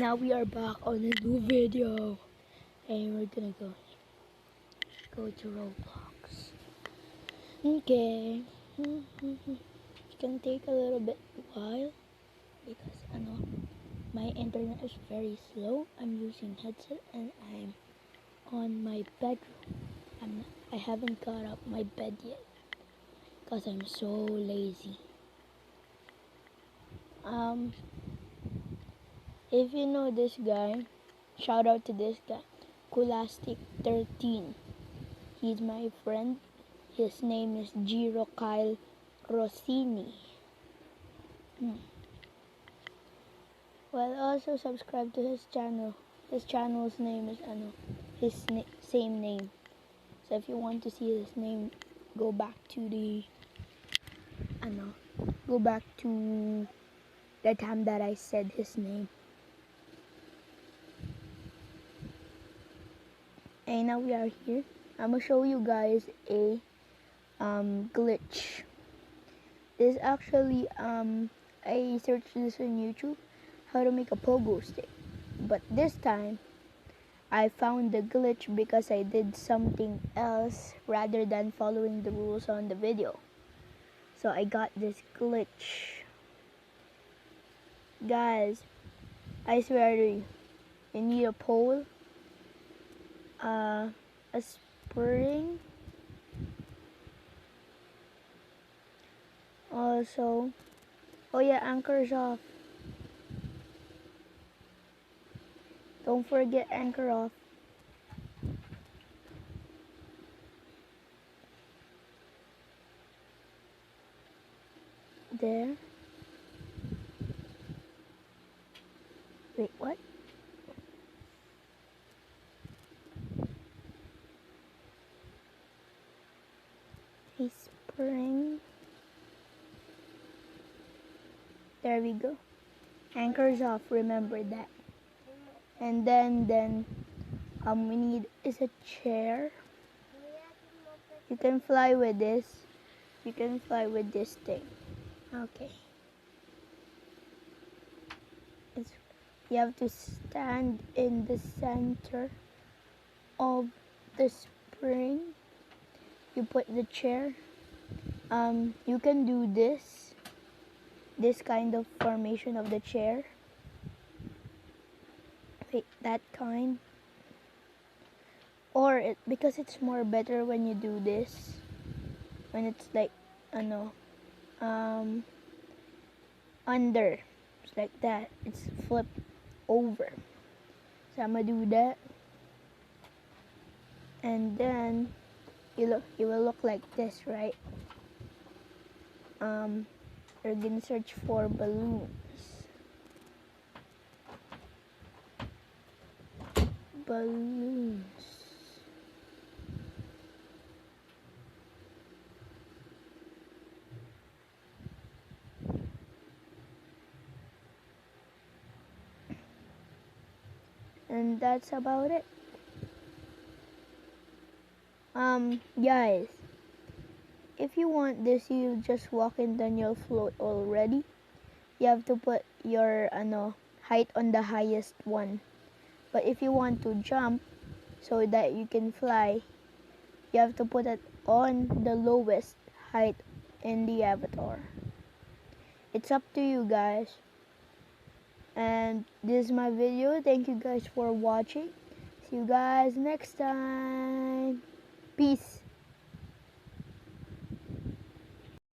Now we are back on a new video, and we're gonna go to Roblox. Okay, it's gonna take a little bit while because my internet is very slow. I'm using headset and I'm on my bedroom. I haven't got up my bed yet because I'm so lazy. If you know this guy, shout out to this guy, Kulastic13. He's my friend. His name is Giro Kyle Rossini. Well, also subscribe to his channel. His channel's name is same name. So if you want to see his name, go back to the time that I said his name. And now we are here. I'm gonna show you guys a glitch. This actually I searched this on YouTube, how to make a pogo stick. But this time I found the glitch because I did something else rather than following the rules on the video. So I got this glitch. Guys, I swear to you, you need a pole, a spring, also, oh yeah, anchor's off. Don't forget anchor off. There. Wait, what? A spring. There we go. Anchor's off, remember that. And then we need is a chair. You can fly with this. You can fly with this thing. Okay. You have to stand in the center of the spring. You put the chair. You can do this kind of formation of the chair. Wait, that kind. Or because it's more better when you do this, when it's like under, it's like that, it's flipped over. So I'm gonna do that, and then it will look like this, right? We're gonna search for balloons. And that's about it. Guys, if you want this, you just walk and then you'll float already. You have to put your height on the highest one. But if you want to jump so that you can fly, you have to put it on the lowest height in the avatar. It's up to you guys. And this is my video. Thank you guys for watching. See you guys next time. Peace.